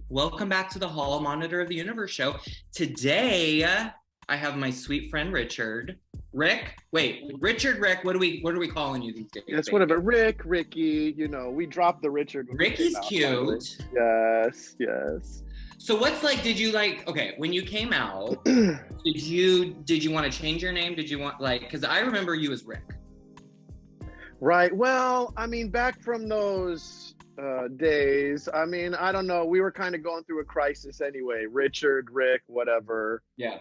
Welcome back to the Hall Monitor of the Universe show. Today, I have my sweet friend Richard. Rick? Wait, Richard, Rick, what are we calling you these days? Yes, whatever. Rick, Ricky, we dropped the Richard. Ricky's cute. Finally. Yes. So when you came out, did you want to change your name? Did you want because I remember you as Rick. Right. Well, back from those days, I don't know. We were kind of going through a crisis anyway. Richard, Rick, whatever. Yeah.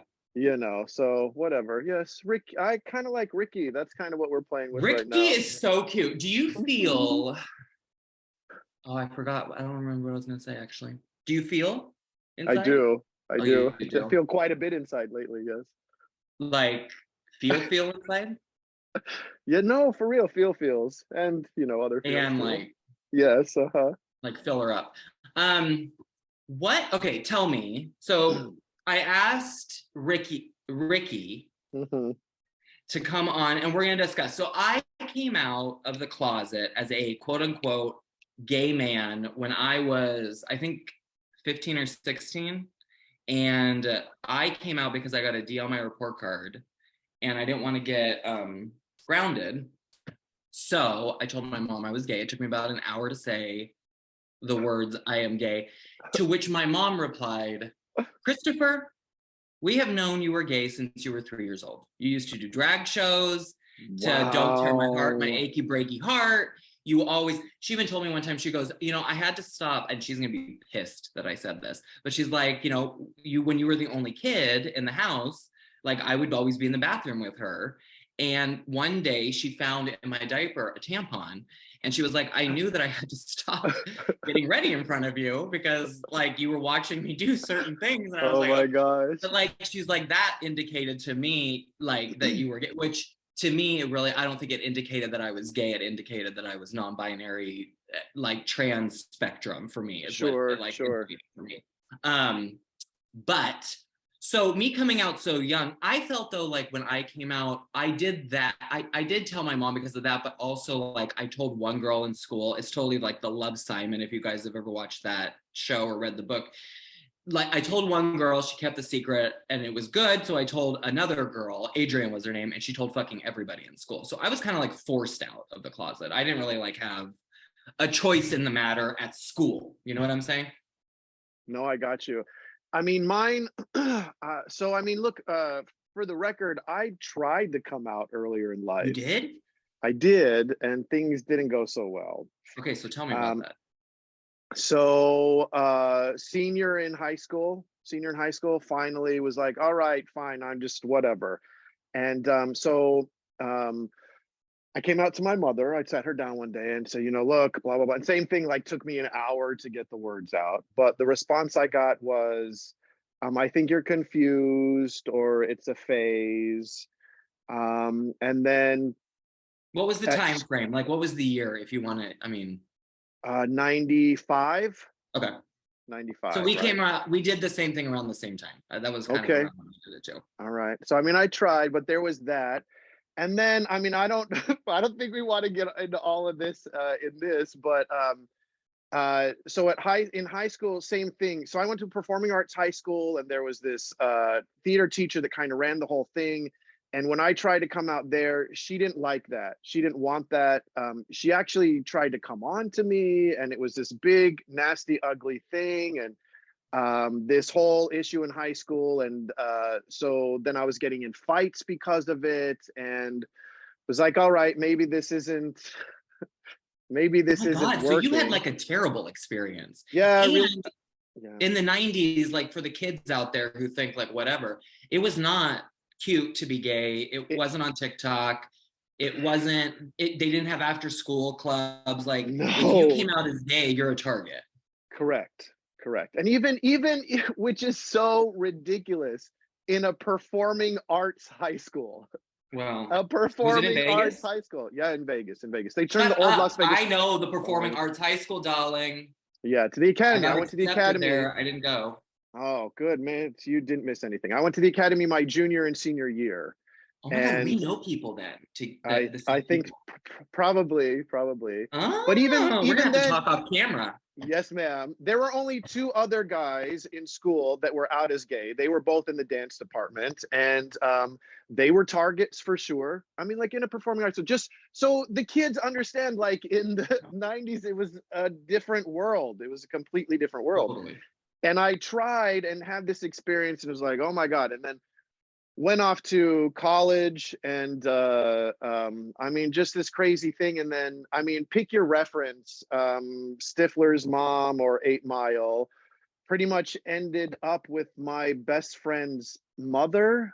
So whatever. Yes, Rick. I kind of like Ricky. That's kind of what we're playing with right now. Ricky is so cute. Do you feel... Oh, I forgot. I don't remember what I was going to say, actually. Do you feel inside? I do. I do. You do. I feel quite a bit inside lately, yes. Like, feel inside? Yeah, no, for real, feels. And, other feels. And, too. Yes, Like, fill her up. Okay, tell me. So, I asked Ricky to come on, and we're going to discuss. So, I came out of the closet as a quote-unquote gay man when I was, I think, 15 or 16. And I came out because I got a D on my report card, and I didn't want to get grounded. So I told my mom I was gay. It took me about an hour to say the words, "I am gay," to which my mom replied, "Christopher, we have known you were gay since you were 3 years old. You used to do drag shows to Don't Tear My Heart, My Achy Breaky Heart. She even told me one time, she goes, I had to stop," and she's going to be pissed that I said this, but she's like, when you were the only kid in the house, like I would always be in the bathroom with her. And one day she found in my diaper a tampon, and she was like, "I knew that I had to stop getting ready in front of you because like you were watching me do certain things." And I was like, "Oh my gosh." But like, she's like, that indicated to me like that you were gay, which to me, I don't think it indicated that I was gay. It indicated that I was non-binary, like trans spectrum for me. Sure. For me. But so me coming out so young, I felt though, like when I came out, I did that. I did tell my mom because of that, but also like I told one girl in school, it's totally like the Love, Simon, if you guys have ever watched that show or read the book. Like I told one girl, she kept the secret and it was good. So I told another girl, Adrian was her name, and she told fucking everybody in school. So I was kind of like forced out of the closet. I didn't really like have a choice in the matter at school. You know what I'm saying? No, I got you. Mine, look, for the record, I tried to come out earlier in life. You did? I did, and things didn't go so well. Okay, so tell me about that. So senior in high school, finally was like, all right, fine, I'm just whatever. And I came out to my mother. I sat her down one day and said, look, blah, blah, blah. And same thing, like took me an hour to get the words out. But the response I got was, I think you're confused or it's a phase. And then. What was the time frame? Like, what was the year, if you want to, 95. Okay. 95. So we came out, we did the same thing around the same time. That was kind of when we did it too. All right. So, I tried, but there was that. And then, I don't think we want to get into all of this but so in high school, same thing. So I went to performing arts high school, and there was this theater teacher that kind of ran the whole thing. And when I tried to come out there, she didn't like that. She didn't want that. She actually tried to come on to me, and it was this big, nasty, ugly thing. And this whole issue in high school. And so then I was getting in fights because of it, and was like, all right, maybe this isn't working. So you had like a terrible experience. Yeah. In the 90s, like for the kids out there who think like whatever, it was not cute to be gay. It wasn't on TikTok. They didn't have after school clubs. Like if you came out as gay, you're a target. Correct. And even which is so ridiculous, in a performing arts high school. Wow. A performing arts high school. Yeah, in Vegas. They turned the old Las Vegas. I know the performing arts high school, darling. Yeah, to the academy. I went to the academy. There. I didn't go. Oh, good, man. You didn't miss anything. I went to the academy my junior and senior year. Oh my God, we And know people then, the I same think people. probably, but Oh, we're gonna even have to then, talk off camera. yes, ma'am. There were only two other guys in school that were out as gay. They were both in the dance department, and they were targets for sure. I mean, like in a performing arts, so just so the kids understand, like in the '90s, it was a different world. It was a completely different world. Totally. And I tried and had this experience, and it was like, oh my God. And then went off to college, and I mean, just this crazy thing. And then, I mean, pick your reference, Stifler's Mom or 8 Mile, pretty much ended up with my best friend's mother.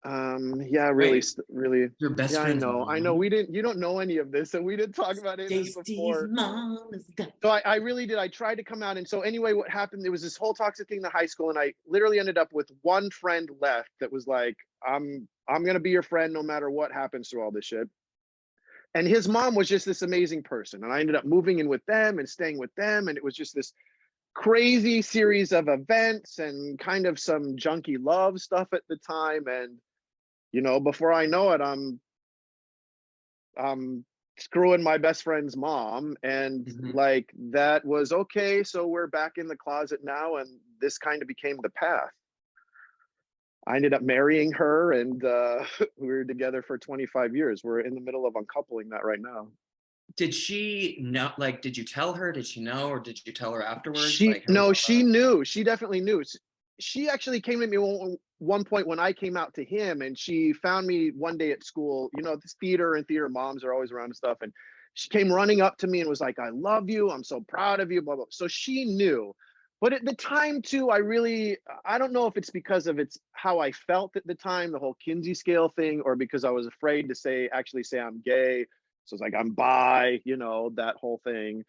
Yeah, really, Wait, really. your best Yeah, friend's I know mom? we didn't, you don't know any of this, and we didn't talk about any of this Stacy's before. mom is dead. So I really did. I tried to come out. And so anyway, what happened, there was this whole toxic thing in the high school, and I literally ended up with one friend left that was like, I'm gonna be your friend no matter what happens through all this shit. And his mom was just this amazing person. And I ended up moving in with them and staying with them. And it was just this crazy series of events and kind of some junky love stuff at the time. And before I know it, I'm screwing my best friend's mom, and Mhm. like that was okay. So we're back in the closet now, and this kind of became the path. I ended up marrying her, and we were together for 25 years. We're in the middle of uncoupling that right now. Did she know, like, did you tell her? Did she know, or did you tell her afterwards? She Like, hey, No, she Bella. knew. She definitely knew. She actually came to me one point when I came out to him, and she found me one day at school. This theater and theater moms are always around and stuff. And she came running up to me and was like, "I love you. I'm so proud of you." Blah blah. So she knew. But at the time too, I don't know if it's because of it's how I felt at the time, the whole Kinsey scale thing, or because I was afraid to actually say I'm gay. So it's like I'm bi, that whole thing.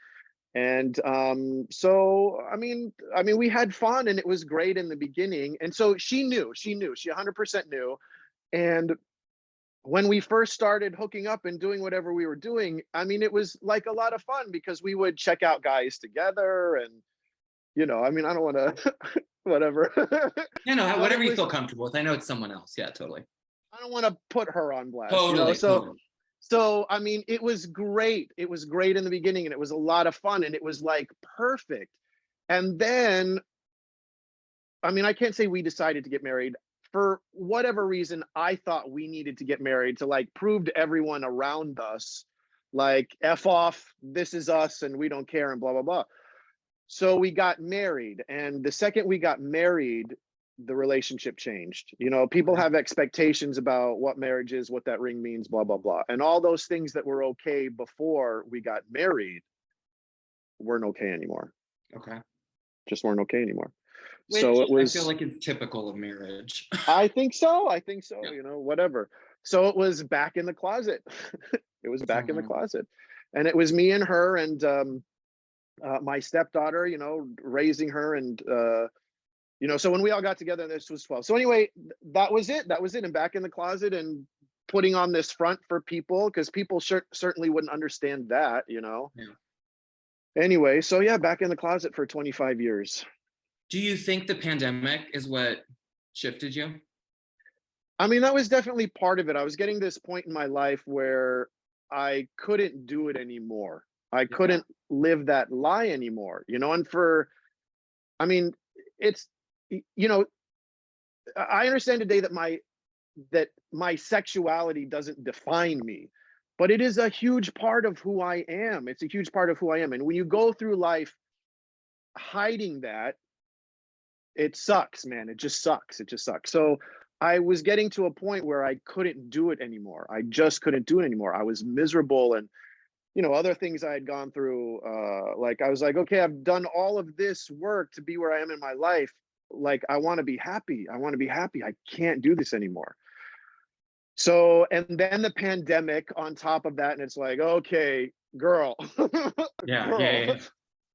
And so I mean we had fun, and it was great in the beginning. And so she 100% knew. And when we first started hooking up and doing whatever we were doing, I mean, it was like a lot of fun because we would check out guys together. And I mean, I don't want to whatever. You know, But it whatever you was, feel comfortable with. I know it's someone else. Yeah, totally. I don't want to put her on blast, Totally, so totally. I mean, it was great. It was great in the beginning, and it was a lot of fun, and it was like perfect. And then, I mean, I can't say we decided to get married. For whatever reason, I thought we needed to get married to like prove to everyone around us, like, F off, this is us, and we don't care, and blah, blah, blah. So we got married. And the second we got married, the relationship changed. People Okay. have expectations about what marriage is, what that ring means, blah, blah, blah. And all those things that were okay before we got married weren't okay anymore. Okay. Just weren't okay anymore. So Which it I feel was, like is typical of marriage. I think so. I think so, Yeah. whatever. So it was back in the closet. It was back in the So, closet. And it was me and her, and my stepdaughter, raising her. And so when we all got together, this was 12. So anyway, that was it. That was it. And back in the closet, and putting on this front for people, because people certainly wouldn't understand that. yeah. Anyway, so yeah, back in the closet for 25 years. Do you think the pandemic is what shifted you? I mean, that was definitely part of it. I was getting this point in my life where I couldn't do it anymore. I Yeah. couldn't live that lie anymore. And I mean, it's, you know, I understand today that my sexuality doesn't define me, but it is a huge part of who I am. It's a huge part of who I am. And when you go through life hiding that, it sucks, man. It just sucks. It just sucks. So I was getting to a point where I couldn't do it anymore. I just couldn't do it anymore. I was miserable. And other things I had gone through, like, I was like, okay, I've done all of this work to be where I am in my life. Like, I want to be happy. I want to be happy. I can't do this anymore. So, and then the pandemic on top of that, and it's like, okay, girl, Yeah, yeah, girl, yeah.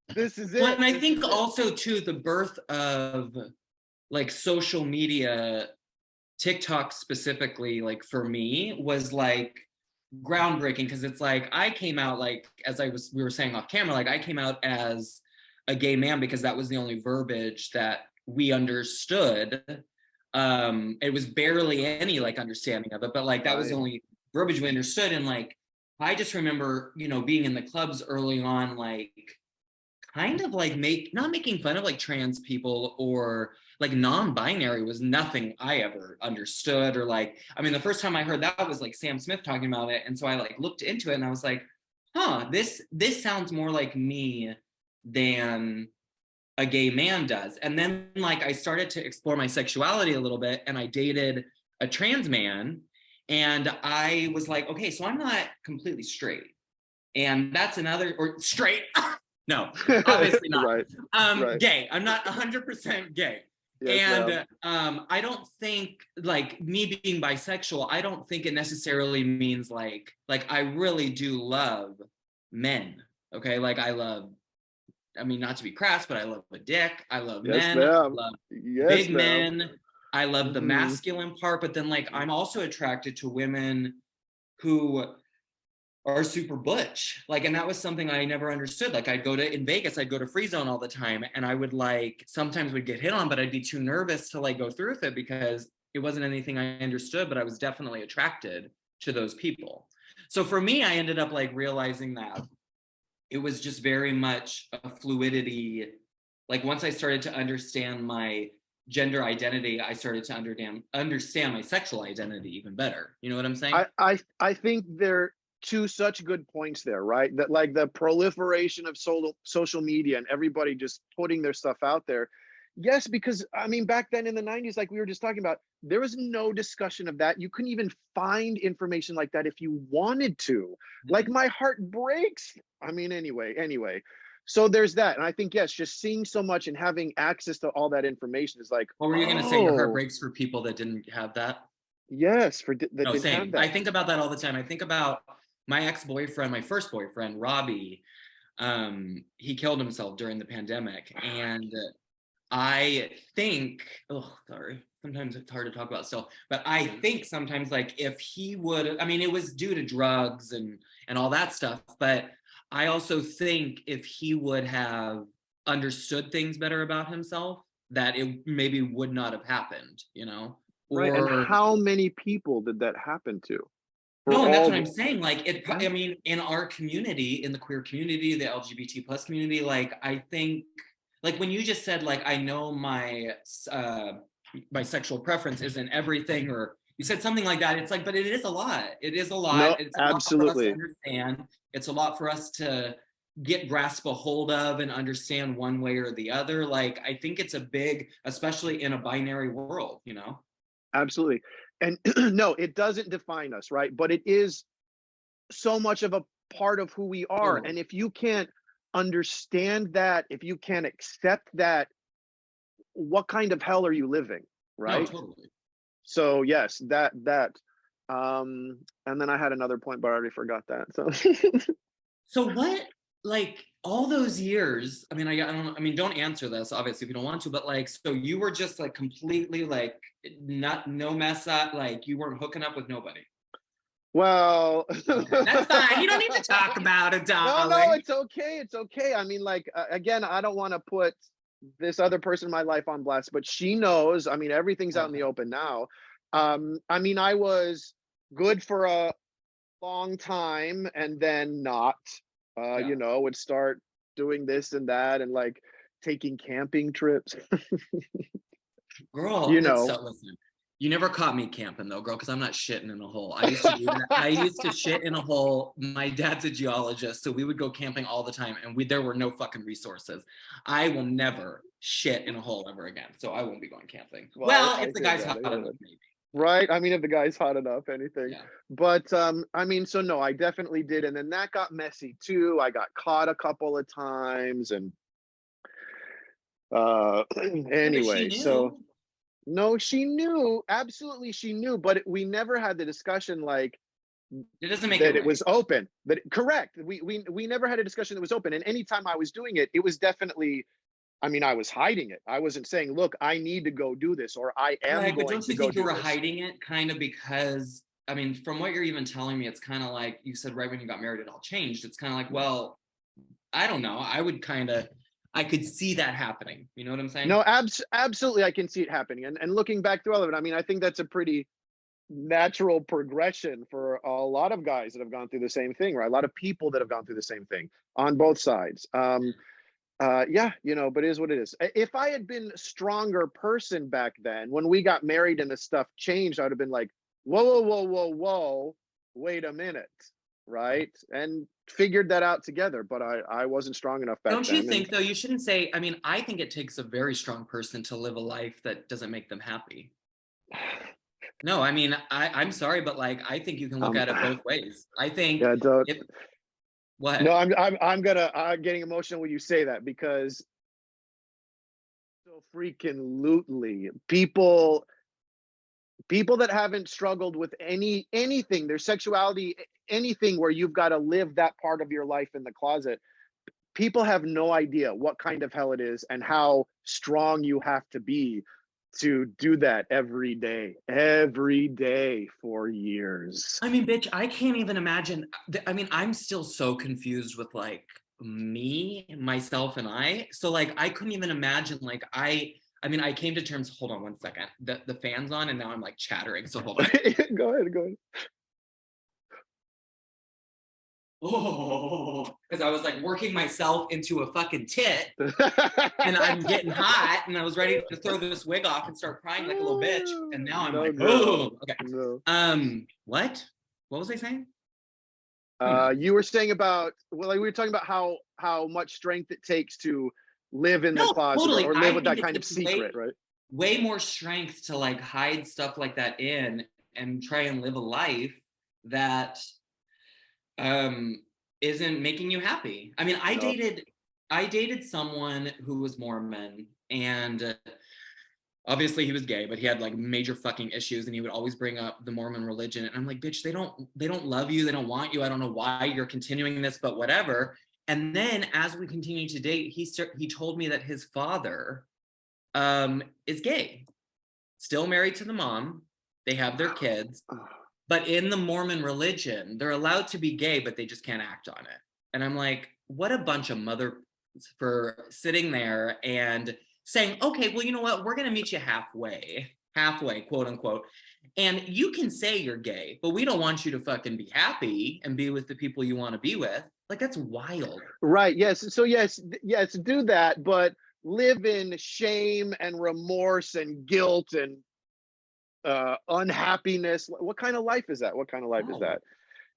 this is Well, it. and I This is think it. also too the birth of like social media, TikTok specifically, like for me, was like groundbreaking because it's like I came out like as we were saying off camera, like I came out as a gay man because that was the only verbiage that we understood. It was barely any like understanding of it, but like that was the only verbiage we understood. And like, I just remember, you know, being in the clubs early on, like kind of like not making fun of like trans people or like non-binary was nothing I ever understood. Or like, I mean, the first time I heard that was like Sam Smith talking about it. And so I like looked into it and I was like, huh, this sounds more like me than a gay man does. And then like I started to explore my sexuality a little bit and I dated a trans man and I was like, okay, so I'm not completely straight. And that's another, or straight. No, obviously not. Right. Gay. I'm not 100% gay. Yes, And I don't think like me being bisexual, I don't think it necessarily means like I really do love men. Okay. Like I mean, not to be crass, but I love a dick. I love yes, men. I ma'am. love Yes, big ma'am. men. I love the masculine part, but then like I'm also attracted to women who are super butch. Like, and that was something I never understood. Like in Vegas, I'd go to Free Zone all the time and I would like, sometimes would get hit on, but I'd be too nervous to like go through with it because it wasn't anything I understood, but I was definitely attracted to those people. So for me, I ended up like realizing that it was just very much a fluidity. Like once I started to understand my gender identity, I started to understand my sexual identity even better. You know what I'm saying? I think they're two such good points there, right? That like the proliferation of social media and everybody just putting their stuff out there. Yes, because I mean, back then in the 90s, like we were just talking about, there was no discussion of that. You couldn't even find information like that if you wanted to. Like my heart breaks. I mean, anyway. So there's that. And I think, yes, just seeing so much and having access to all that information is like, what were you going to say? Your heart breaks for people that didn't have that? yes, that No, didn't have same. that. I think about that all the time. I think about my ex-boyfriend, my first boyfriend, Robbie. He killed himself during the pandemic. And I think, oh, sorry, sometimes it's hard to talk about still, but I think sometimes like if he would, I mean, it was due to drugs and all that stuff, but I also think if he would have understood things better about himself, that it maybe would not have happened, you know? Right. And Or how many people did that happen to? For no, and that's all what I'm the, saying. Like I mean, in our community, in the queer community, the LGBT plus community, like I think, like when you just said, like I know my sexual preference isn't everything, or you said something like that. It's like, but it is a lot. It is a lot. no, It's a lot for us to absolutely. understand. It's a lot for us to grasp a hold of and understand one way or the other. Like I think it's a big, especially in a binary world, you know. Absolutely. And no, it doesn't define us, right? But it is so much of a part of who we are. Totally. And if you can't understand that, if you can't accept that, what kind of hell are you living, No, right? totally. So yes, that and then I had another point, but I already forgot that. So So what, like all those years, I mean, I don't, I mean, don't answer this, obviously, if you don't want to, but like, so you were just like completely like, no mess up, like you weren't hooking up with nobody. well, Okay, that's fine. You don't need to talk about it, no, darling. it's okay. It's okay. I mean, like, again, I don't want to put this other person in my life on blast, but she knows. I mean, everything's out in the Okay. open now. I mean, I was good for a long time and then not, Yeah. would start doing this and that and like taking camping trips, Girl, you know. listen, you never caught me camping though, girl, because I'm not shitting in a hole. I used to do that. I used to shit in a hole. My dad's a geologist, so we would go camping all the time, and there were no fucking resources. I will never shit in a hole ever again, so I won't be going camping. Well, Well, I if the hear guy's that. hot I hear enough, that. maybe. Right. I mean, if the guy's hot enough, anything. Yeah. But I mean, so no, I definitely did. And then that got messy too. I got caught a couple of times and Yeah, but she anyway, so knew. no, she knew, absolutely she knew, but we never had the discussion like It doesn't make it that it was right. open. That correct. We never had a discussion that was open. And anytime I was doing it, it was definitely, I mean, I was hiding it. I wasn't saying, look, I need to go do this or I am Right, but going don't to you go think you do were this. hiding it kind of because, I mean, from what you're even telling me, it's kind of like you said right when you got married, it all changed. It's kind of like, well, I don't know. I could see that happening. You know what I'm saying? No, absolutely, I can see it happening. And looking back through all of it, I mean, I think that's a pretty natural progression for a lot of guys that have gone through the same thing, right? A lot of people that have gone through the same thing on both sides. Yeah, but it is what it is. If I had been a stronger person back then, when we got married and the stuff changed, I would have been like, whoa, whoa, whoa, whoa, whoa, wait a minute, right? And figured that out together. But I wasn't strong enough back Don't you then. think, though, you shouldn't say, I mean, I think it takes a very strong person to live a life that doesn't make them happy. No, I mean, I'm sorry, but like, I think you can look at it both ways. I think yeah, don't. if, No, what? I'm getting emotional when you say that, because so freaking lootly people that haven't struggled with anything, their sexuality, anything where you've got to live that part of your life in the closet, people have no idea what kind of hell it is and how strong you have to be to do that every day for years. I mean, bitch, I can't even imagine. I mean, I'm still so confused with like me, myself, and I. So like, I couldn't even imagine. Like, I mean, I came to terms. Hold on one second. The fan's on, and now I'm like chattering. So hold on. Go ahead. Oh, because I was like working myself into a fucking tit, and I'm getting hot, and I was ready to throw this wig off and start crying like a little bitch, and now I'm No, like, girl. oh, okay. No. What? What was I saying? You were saying about, well, like we were talking about how much strength it takes to live in the No, closet, totally. or live I with think that it kind of takes secret, right? way more strength to like hide stuff like that in and try and live a life that um isn't making you happy. I mean, No. I dated someone who was Mormon, and obviously he was gay, but he had like major fucking issues, and he would always bring up the Mormon religion, and I'm like, bitch, they don't love you, they don't want you, I don't know why you're continuing this, but whatever. And then as we continued to date, he told me that his father is gay, still married to the mom, they have their kids, but in the Mormon religion, they're allowed to be gay, but they just can't act on it. And I'm like, what a bunch of mother for sitting there and saying, okay, well, you know what? We're going to meet you halfway, quote unquote. And you can say you're gay, but we don't want you to fucking be happy and be with the people you want to be with. Like, that's wild. Right. Yes. So yes, do that, but live in shame and remorse and guilt and unhappiness. What kind of life is that? What kind of life is Oh. that?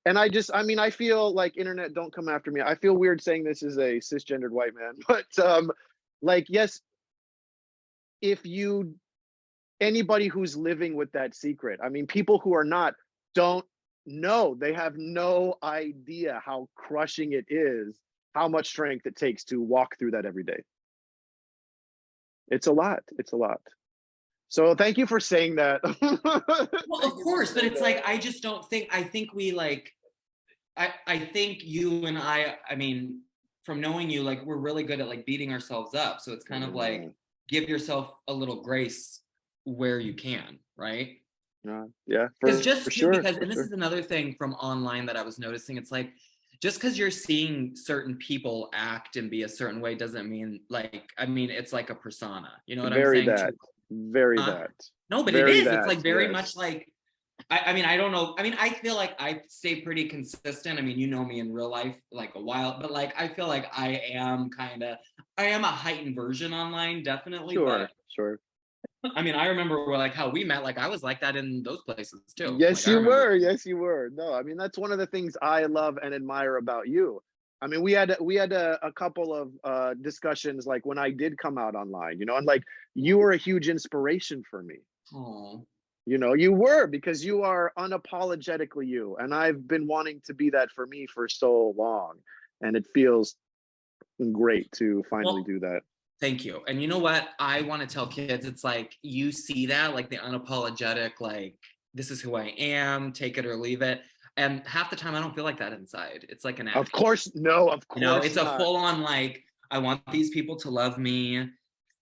And I mean, I feel like, internet, don't come after me. I feel weird saying this as a cisgendered white man, but like, yes, if you anybody who's living with that secret, I mean, people who are not don't know. They have no idea how crushing it is, how much strength it takes to walk through that every day. It's a lot. It's a lot. So thank you for saying that. Well, of Thank you for course, but saying it's that. like, I just don't think, I think we like, I think you and I mean, from knowing you, like, we're really good at like beating ourselves up. So it's kind of Yeah. like, give yourself a little grace where you can, right? Yeah, Because for just sure, because, for and this sure. is another thing from online that I was noticing, it's like, just because you're seeing certain people act and be a certain way doesn't mean, like, I mean, it's like a persona. You know what I'm Very saying? that, very Huh? that, No, but it very is. It's that. like very much Yes. like, I mean, I don't know. I mean, I feel like I stay pretty consistent. I mean, you know me in real life like a while, but like, I feel like I am a heightened version online, definitely. But Sure, sure. I mean, I remember like how we met. Like, I was like that in those places too. Yes, Like, I you remember. were. Yes, you were. No, I mean, that's one of the things I love and admire about you. I mean, we had a couple of discussions, like when I did come out online, and like, you were a huge inspiration for me. Oh, You were, because you are unapologetically you, and I've been wanting to be that for me for so long, and it feels great to finally well, do that. thank you. And you know what? I want to tell kids, it's like, you see that, like the unapologetic, like, this is who I am, take it or leave it. And half the time I don't feel like that inside. It's like an Of act. course, no, of You know, course it's a not. full on like, I want these people to love me.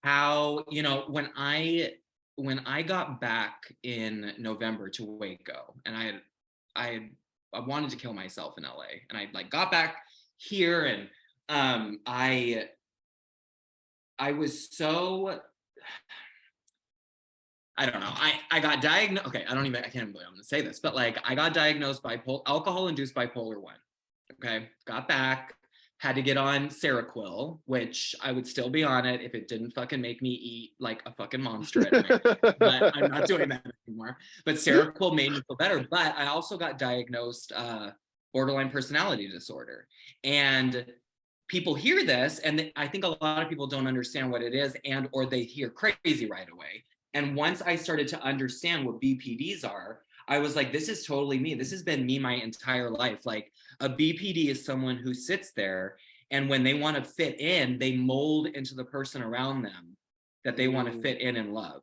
How, when I got back in November to Waco, and I I wanted to kill myself in LA, and I like got back here, and I I was so, I don't know. I got diagnosed. Okay, I can't even believe I'm gonna say this, but like I got diagnosed alcohol-induced bipolar 1. Okay, got back, had to get on Seroquel, which I would still be on it if it didn't fucking make me eat like a fucking monster at night. But I'm not doing that anymore. But Seroquel made me feel better. But I also got diagnosed borderline personality disorder. And people hear this, and I think a lot of people don't understand what it is, and or they hear crazy right away. And once I started to understand what BPDs are, I was like, this is totally me. This has been me my entire life. Like a BPD is someone who sits there, and when they want to fit in, they mold into the person around them that they want to fit in and love.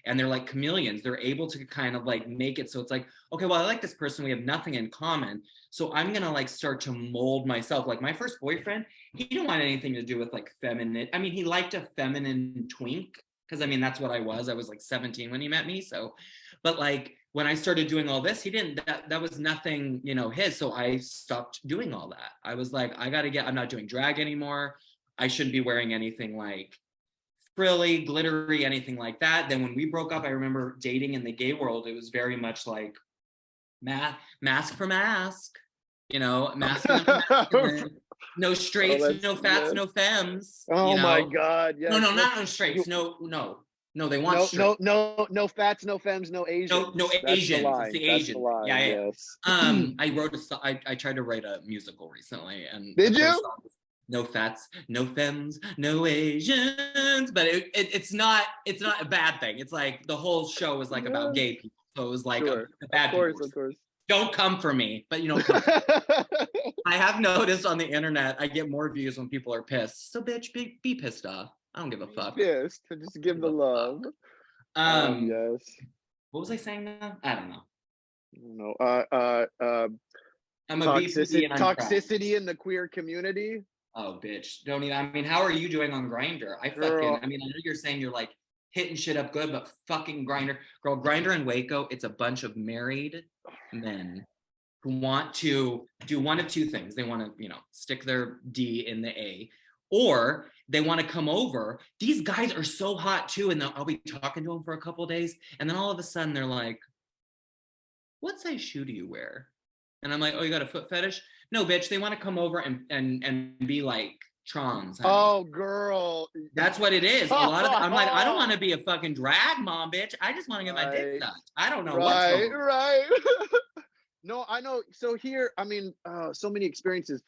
And they're like chameleons. They're able to kind of like make it so it's like, okay, well, I like this person. We have nothing in common. So I'm going to like start to mold myself. Like my first boyfriend, he didn't want anything to do with like feminine. I mean, he liked a feminine twink because I mean, that's what I was. I was like 17 when he met me. So, but like when I started doing all this, he didn't, that was nothing, you know, his. So I stopped doing all that. I was like, I'm not doing drag anymore. I shouldn't be wearing anything like frilly, glittery, anything like that. Then when we broke up, I remember dating in the gay world. It was very much like mask for mask, you know, masculine for masculine. No straights, no fats, no femmes. Oh you know? my God! Yes. No, not no straights. No, they want straight. No fats, no femmes, no Asians. No That's Asians. the line. It's the That's Asians. the line. Yeah. Yes. I tried to write a musical recently, and Did you? No fats, no femmes, no Asians. But it's not a bad thing. It's like the whole show was like about gay people, so it was like Sure. a bad people. Of course. Don't come for me, but you know. I have noticed on the internet, I get more views when people are pissed. So bitch, be pissed off. I don't give a fuck. Pissed. Just give the love. Yes. What was I saying now? I don't know. No. I'm a toxicity in the queer community. Oh, bitch. Don't even. I mean, how are you doing on Grindr? I know you're saying you're like hitting shit up good, but fucking Grindr. Girl, Grindr in Waco, it's a bunch of married men who want to do one of two things. They want to, you know, stick their D in the A, or they want to come over. These guys are so hot too, and I'll be talking to them for a couple of days, and then all of a sudden they're like, what size shoe do you wear? And I'm like, oh, you got a foot fetish? No, bitch, they want to come over and be like trans. Honey. Oh, girl. That's what it is. A lot of I'm like, I don't want to be a fucking drag mom, bitch. I just want to get my dick sucked. I don't know what's going on. Right. No, I know. So here, I mean, so many experiences.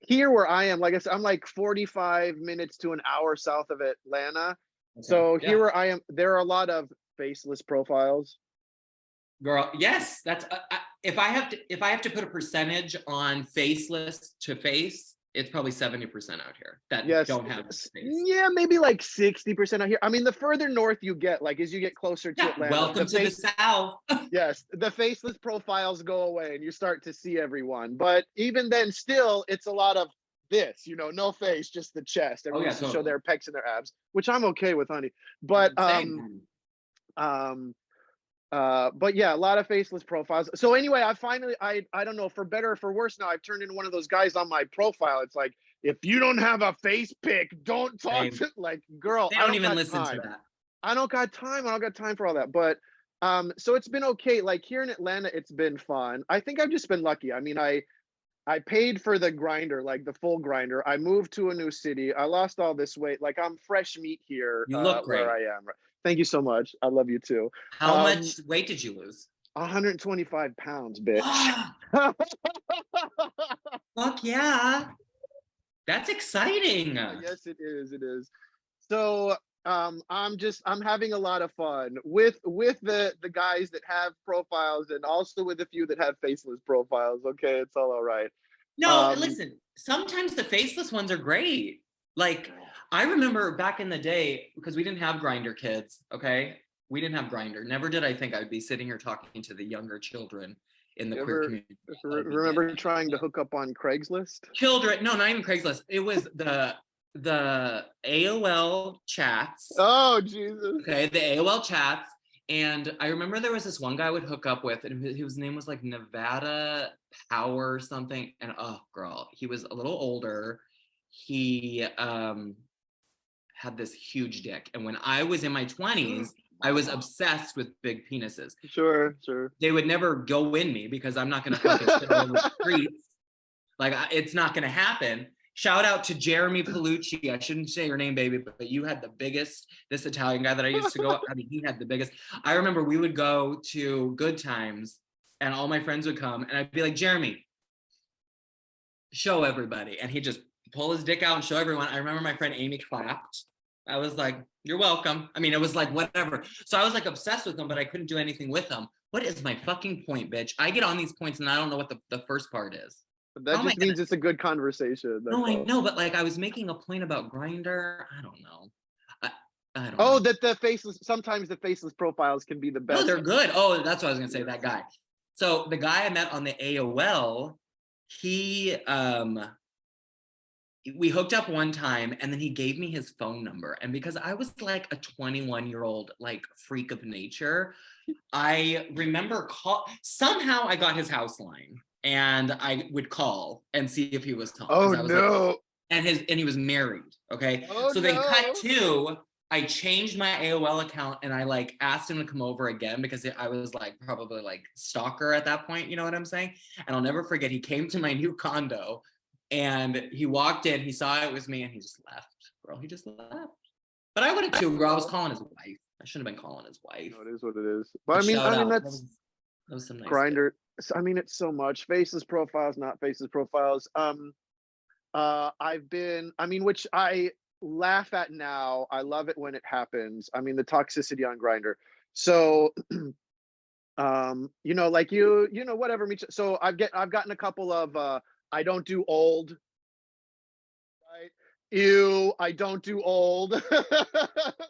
Here where I am, like I said, I'm like 45 minutes to an hour south of Atlanta. Okay. So here where I am, there are a lot of faceless profiles. Girl, yes, that's if I have to put a percentage on faceless to face, it's probably 70% out here that don't have face. Yeah, maybe like 60% out here. I mean, the further north you get, like as you get closer to Atlanta, welcome to the South. Yes, the faceless profiles go away and you start to see everyone. But even then, still, it's a lot of this, you know, no face, just the chest. Everyone totally. Show their pecs and their abs, which I'm okay with, honey. But but yeah, a lot of faceless profiles. So anyway, I don't know, for better or for worse, now I've turned into one of those guys on my profile. It's like, if you don't have a face pic, don't talk to, like, girl. They don't even listen to that. I don't got time. I don't got time for all that. But so it's been okay. Like here in Atlanta, it's been fun. I think I've just been lucky. I mean, I paid for the Grindr, like the full Grindr. I moved to a new city. I lost all this weight. Like I'm fresh meat here. You look great. Where I am. Thank you so much. I love you too. How much weight did you lose? 125 pounds, bitch. Fuck yeah. That's exciting. Yes, it is. It is. So I'm having a lot of fun with the guys that have profiles, and also with a few that have faceless profiles. Okay, it's all right. No, listen, sometimes the faceless ones are great. Like, I remember back in the day, because we didn't have Grindr, kids, okay? We didn't have Grindr. Never did I think I would be sitting here talking to the younger children in the queer community. Remember trying to hook up on Craigslist? Children, no, not even Craigslist. It was the AOL chats. Oh, Jesus. Okay, the AOL chats. And I remember there was this one guy I would hook up with, and his name was like Nevada Power or something. And oh, girl, he was a little older. He had this huge dick. And when I was in my 20s, I was obsessed with big penises. Sure. They would never go in me because I'm not going to fucking shit all over the streets. Like, it's not going to happen. Shout out to Jeremy Palucci. I shouldn't say your name, baby, but you had the biggest, this Italian guy that I used to go, I mean, he had the biggest. I remember we would go to Good Times and all my friends would come and I'd be like, Jeremy, show everybody. And he'd just pull his dick out and show everyone. I remember my friend Amy clapped. I was like, you're welcome. I mean, it was like, whatever. So I was like obsessed with him, but I couldn't do anything with him. What is my fucking point, bitch? I get on these points and I don't know what the first part is. That just means it's a good conversation. No, I know, but like I was making a point about Grindr. I don't know. I don't know. know. That sometimes the faceless profiles can be the best. No, they're good. Oh, that's what I was gonna say, that guy. So the guy I met on the AOL, we hooked up one time and then he gave me his phone number. And because I was like a 21-year-old like freak of nature, I remember somehow I got his house line. And I would call and see if he was home. Oh I was no! Like, and he was married. Okay. Oh, so then cut to, I changed my AOL account and I like asked him to come over again because I was like probably like stalker at that point. You know what I'm saying? And I'll never forget. He came to my new condo and he walked in. He saw it was me and he just left. Girl, he just left. But I would have too. Girl, I was calling his wife. I shouldn't have been calling his wife. No, it is what it is. But I mean that's that was some nice Grindr. I mean, it's so much faceless profiles, not faceless profiles. Which I laugh at now. I love it when it happens. I mean, the toxicity on Grindr. So, like whatever. So I've gotten a couple of I don't do old. Right? Ew, I don't do old.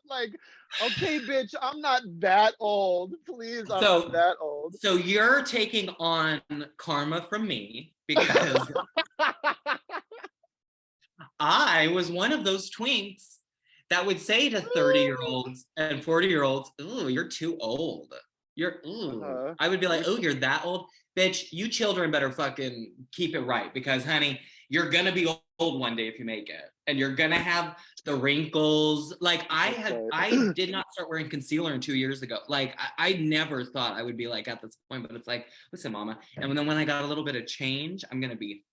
Like, okay, bitch, I'm not that old. Please, I'm not that old. So you're taking on karma from me because I was one of those twinks that would say to 30-year-olds and 40-year-olds, "Ooh, you're too old. I would be like, "Oh, you're that old? Bitch, you children better fucking keep it right because, honey, you're gonna be old one day if you make it. And you're gonna have the wrinkles." Like I did not start wearing concealer in 2 years ago. Like I never thought I would be like at this point, but it's like, listen, mama. And then when I got a little bit of change, I'm gonna be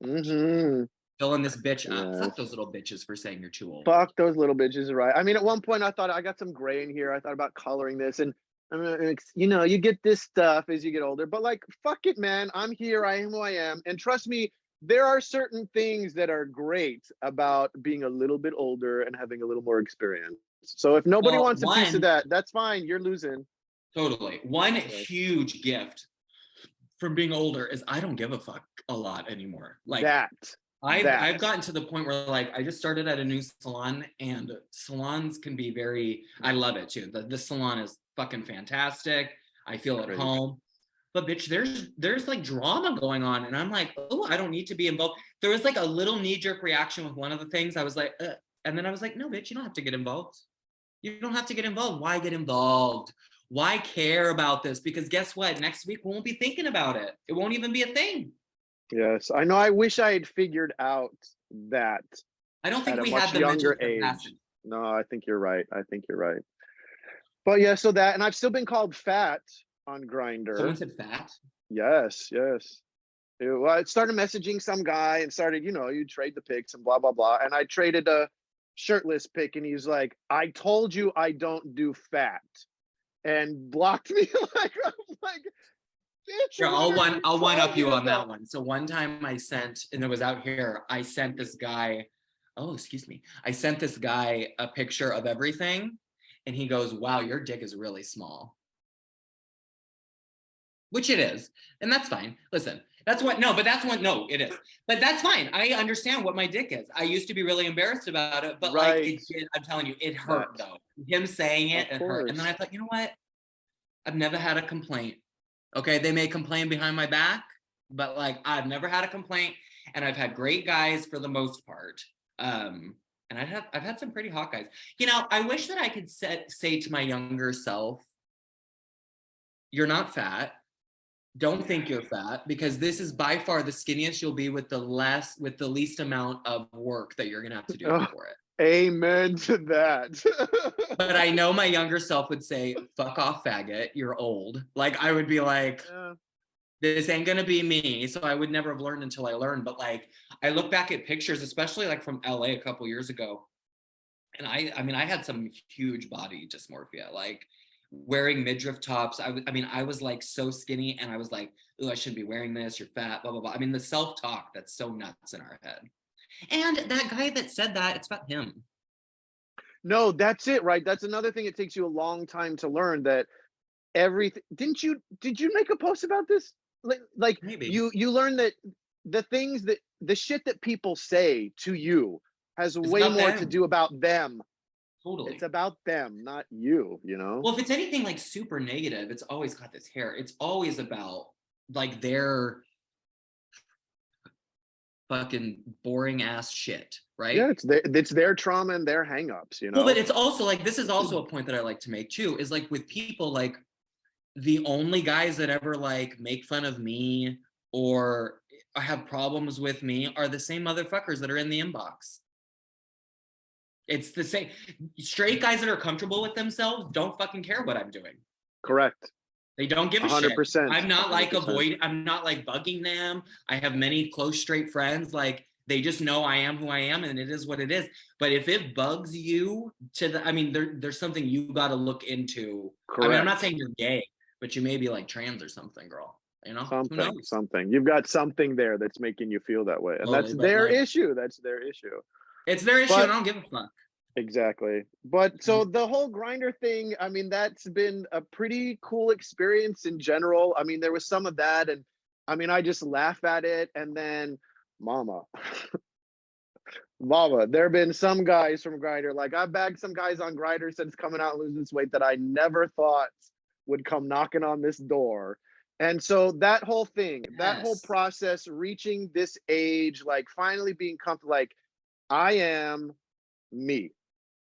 filling this bitch up. Yes. Fuck those little bitches for saying you're too old. Fuck those little bitches, right? I mean, at one point I thought I got some gray in here. I thought about coloring this and I mean, you get this stuff as you get older, but like, fuck it, man. I'm here. I am who I am. And trust me, there are certain things that are great about being a little bit older and having a little more experience. So if nobody wants a piece of that, that's fine. You're losing. Totally. One huge gift from being older is I don't give a fuck a lot anymore. Like I've gotten to the point where like I just started at a new salon and salons can be I love it too. The salon is fucking fantastic. I feel at home. But bitch, there's like drama going on and I'm like, oh, I don't need to be involved. There was like a little knee-jerk reaction with one of the things. I was like, and then I was like, no, bitch, you don't have to get involved. You don't have to get involved. Why get involved? Why care about this? Because guess what? Next week we won't be thinking about it. It won't even be a thing. Yes, I know. I wish I had figured out that. I don't think we had the younger age. Capacity. No, I think you're right. But yeah, so that, and I've still been called fat on Grindr. Someone said fat? Yes. I started messaging some guy and started, you trade the pics and blah, blah, blah. And I traded a shirtless pic and he's like, I told you I don't do fat. And blocked me. like, bitch, sure, I'll one up you on that one. So one time I sent, and it was out here, I sent this guy, I sent this guy a picture of everything. And he goes, wow, your dick is really small. Which it is. And that's fine. Listen, it is. But that's fine. I understand what my dick is. I used to be really embarrassed about it, but like I'm telling you, it hurt though. Him saying it hurt. And then I thought, you know what? I've never had a complaint. Okay, they may complain behind my back, but like I've never had a complaint and I've had great guys for the most part. And I've had some pretty hot guys. I wish that I could say to my younger self, you're not fat. don't think you're fat, because this is by far the skinniest you'll be with the least amount of work that you're gonna have to do Oh, for it. amen to that. But I know my younger self would say, fuck off, faggot, you're old. Like, I would be like, Yeah. this ain't gonna be me. So I would never have learned until I learned. But like, I look back at pictures, especially like from LA a couple years ago, and I mean, I had some huge body dysmorphia, like wearing midriff tops. I was like so skinny, and I was like, oh, I shouldn't be wearing this. You're fat, blah blah blah. I mean, the self-talk that's so nuts in our head. And that guy that said that, it's about him. No, that's it, right? That's another thing. It takes you a long time to learn that everything. Did you make a post about this? Like Maybe you learn that the shit that people say to you has it's way about more to them. do about them. It's Totally. about them, not you, you know? Well, if it's anything like super negative, it's always got this hair. It's always about like their fucking boring ass shit, Yeah, right? it's their trauma and their hangups, you Well, but know? it's also like, this is also a point that I like to make too, is like with people, like the only guys that ever like make fun of me or have problems with me are the same motherfuckers that are in the inbox. It's the same. Straight guys that are comfortable with themselves don't fucking care what I'm doing. Correct. They don't give a shit. 100%. I'm not like 100%. I'm not like bugging them. I have many close straight friends. Like, they just know I am who I am, and it is what it is. But if it bugs you I mean, there's something you got to look into. I mean, I'm not Correct. saying you're gay, but you may be like trans or something, girl. You know, who knows? Something. You've got something there that's making you feel that way. And that's Totally, but their like, issue. That's their issue. it's their issue, But and I don't give a fuck. exactly. But so the whole grinder thing, I mean, that's been a pretty cool experience in general. I mean, there was some of that, and I mean, I just laugh at it. And then, mama, mama, there have been some guys from Grinder. Like, I've bagged some guys on Grinder since coming out and losing this weight that I never thought would come knocking on this door. And so that whole thing, that whole Yes, process, reaching this age, like finally being comfortable, like I am me,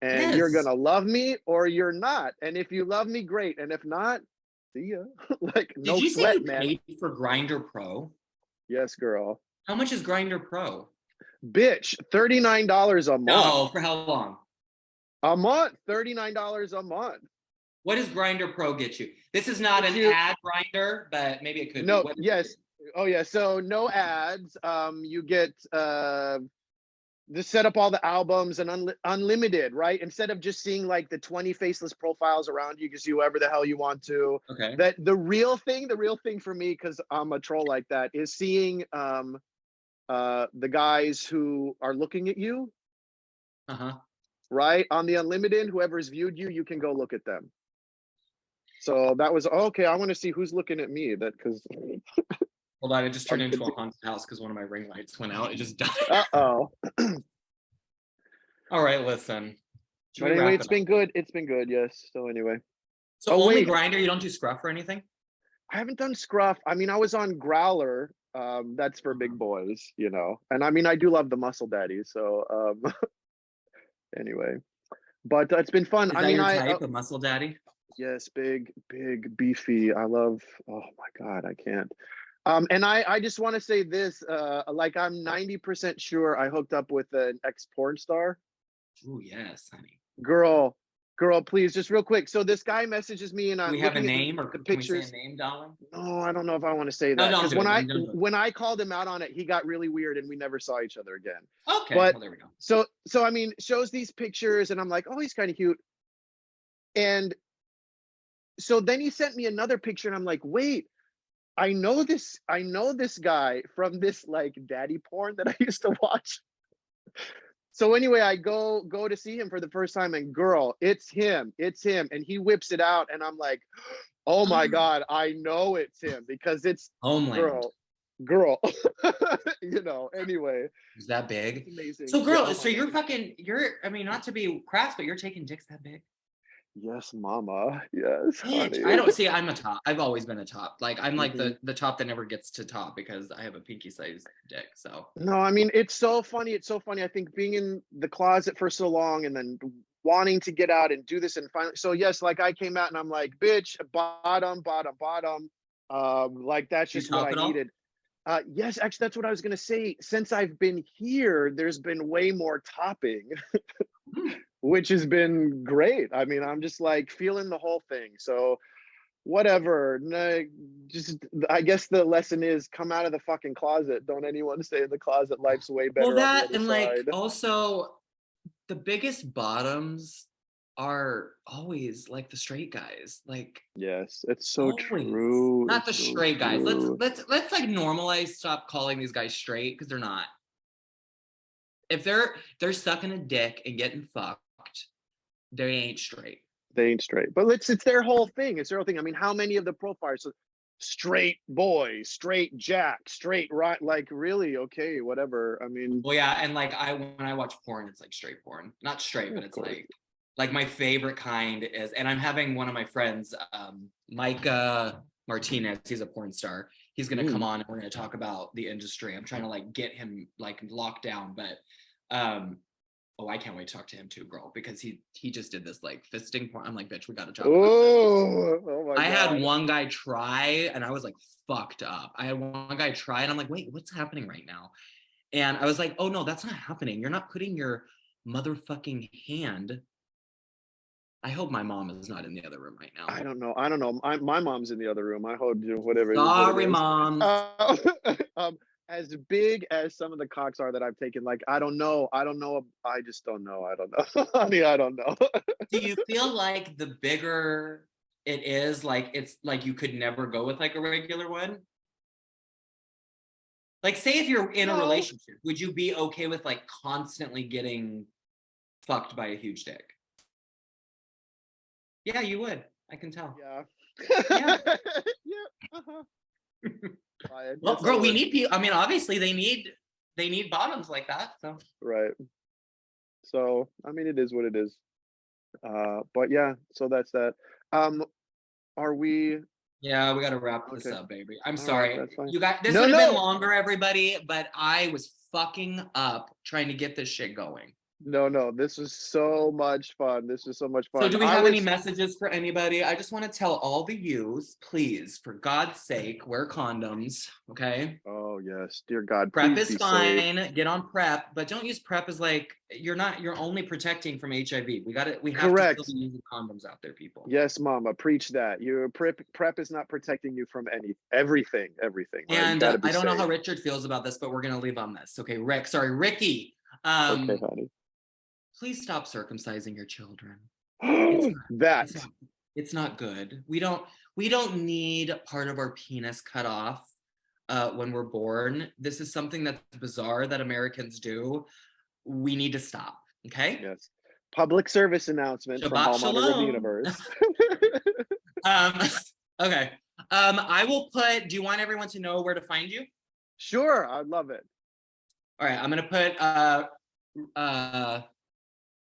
and you're yes. gonna love me or you're not. And if you love me, great. And if not, see ya. Like, Did no you say sweat, you man. paid for Grinder Pro? Yes, girl. How much is Grinder Pro? Bitch, $39 a month. No, for how long? A month, $39 a month. What does Grinder Pro get you? This is not Get an you ad grinder, but maybe it could be. no, What does it yes. Oh yeah. So no ads. You get to set up all the albums and unlimited, right? Instead of just seeing like the 20 faceless profiles around you, you can see whoever the hell you want to. do? Okay. That the real thing for me, because I'm a troll like that, is seeing the guys who are looking at you, Uh-huh. right? On the unlimited, whoever's viewed you, you can go look at them. So that was okay. I want to see who's looking at me. That because Hold on, it just turned into a haunted house because one of my ring lights went out. It just died. uh-oh. All right, listen. Should But we anyway, wrap it's it been up? good. It's been good, yes. So anyway. So Oh only wait, Grinder, you don't do Scruff or anything? I haven't done Scruff. I mean, I was on Growler. That's for big boys, you know. And I mean, I do love the Muscle Daddy. So anyway. But it's been fun. Is I that mean, your type, a muscle daddy? yes, big, beefy. I love, oh my God, I can't. And I just want to say this, like I'm 90% sure I hooked up with an ex porn star. Oh yes, honey. Girl, please, just real quick. So this guy messages me and Do I'm we have a looking at name, or the can we say a pictures. name, darling? No, I don't know if I want to say No, that. don't Because do it. Then don't do it. when I called him out on it, he got really weird and we never saw each other again. Okay, But well there we go. so I mean, shows these pictures and I'm like, oh, he's kind of cute. And so then he sent me another picture and I'm like, wait, I know this guy from this like daddy porn that I used to watch. So anyway, I go to see him for the first time and girl, it's him. And he whips it out and I'm like, oh my God, I know it's him because it's Homeland. girl. You know, anyway. Is that big? It's amazing. So Yeah, girl, oh so my you're God. fucking, I mean, not to be crass, but you're taking dicks that big? Yes, mama. Yes, Bitch, honey. I don't see. I'm a top. I've always been a top. Like, I'm like Mhm. the top that never gets to top because I have a pinky sized dick. So No, I mean, it's so funny. It's so funny. I think being in the closet for so long and then wanting to get out and do this and finally, so yes, like I came out and I'm like, bitch, bottom. Like that's Do you just what talk I at all? needed. Yes, actually, that's what I was gonna say. Since I've been here, there's been way more topping, Hmm. which has been great. I mean, I'm just like feeling the whole thing. So whatever. No, just I guess the lesson is come out of the fucking closet. Don't anyone stay in the closet. Life's way Well, better on the that other and like side. also the biggest bottoms are always like the straight guys. Like Yes, it's so always. true. Not the It's so straight guys. Let's true. let's let's like normalize stop calling these guys straight because they're not. If they're sucking a dick and getting fucked, they ain't straight. They ain't straight. But it's their whole thing. It's their whole thing. I mean, how many of the profiles straight boy, straight jack, straight right? Like really, okay, whatever. I mean, Well, yeah, and like when I watch porn, it's like straight porn. Not straight, yeah, but of it's course. like my favorite kind is, and I'm having one of my friends, Micah Martinez, he's a porn star. He's gonna come Mm. on and we're gonna talk about the industry. I'm trying to like get him like locked down, but oh, I can't wait to talk to him too, girl, because he just did this like fisting porn. I'm like, bitch, we gotta talk about this. Oh my I had God. one guy try and I was like fucked up. I had one guy try and I'm like, wait, what's happening right now? And I was like, oh no, that's not happening. You're not putting your motherfucking hand. I hope my mom is not in the other room right now. I don't know. I don't know. My mom's in the other room. I hope whatever it is, what it Sorry, is. moms. Um, as big as some of the cocks are that I've taken, like I don't know. I don't know. I just don't know. I don't know. Honey, I don't know. Do you feel like the bigger it is, like it's like you could never go with like a regular one? Like, say if you're in a No. relationship, would you be okay with like constantly getting fucked by a huge dick? Yeah, you would. I can tell. Yeah. Yeah. Yeah. Uh-huh. Fine. Well, Yes, I girl, we would. need people. I mean, obviously they need bottoms like that. So Right. So I mean, it is what it is. But yeah. So that's that. Um, are we yeah, we got to wrap this okay? up, baby. I'm All right. sorry. That's fine. You got this No, would have been no. longer, everybody, but I was fucking up trying to get this shit going. No, no, this was so much fun. This was so much So fun. do we I have any was messages for anybody? I just want to tell all the yous, please, for God's sake, wear condoms, okay? oh yes, dear God, PrEP please is be safe. fine. Get on PrEP, but don't use PrEP as like you're only protecting from HIV. We have to still Correct. be using condoms out there, people. Yes, Mama, preach that. Your prep is not protecting you from everything, right? You And got to be I don't know safe. how Richard feels about this, but we're gonna leave on this. Okay, Ricky. Okay, honey. Please stop circumcising your children. It's not, That. it's not, it's not good. We don't need part of our penis cut off when we're born. This is something that's bizarre that Americans do. We need to stop. Okay. Yes. Public service announcement from Shabbat Hallmonitor of the shalom. Universe. um, okay. I will put. Do you want everyone to know where to find you? Sure, I'd love it. All right. I'm gonna put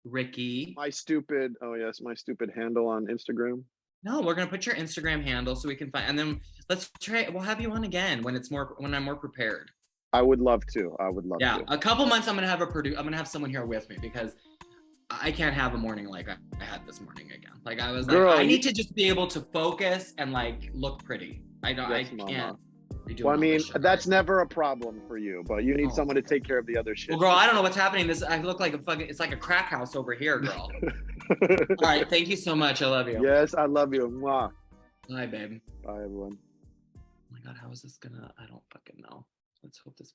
Ricky. My stupid, oh yes, my stupid handle on Instagram. No, we're gonna put your Instagram handle so we can find, and then let's try. We'll have you on again when I'm more prepared. I would love to. I would love Yeah, to. a couple months. I'm gonna have someone here with me because I can't have a morning like I had this morning again. Like I was Girl, like, I need to just be able to focus and like look pretty. I don't. Yes, I Mama. can't be doing. Well, I all mean, this shit that's right never a problem for you, but you need Oh. someone to take care of the other shit. Well, girl, I don't know what's happening. I look like a fucking. It's like a crack house over here, girl. All right, thank you so much. I love you. Yes, I love you. Mwah. Bye, babe. Bye, everyone. Oh my God, how is this gonna? I don't fucking know. Let's hope this.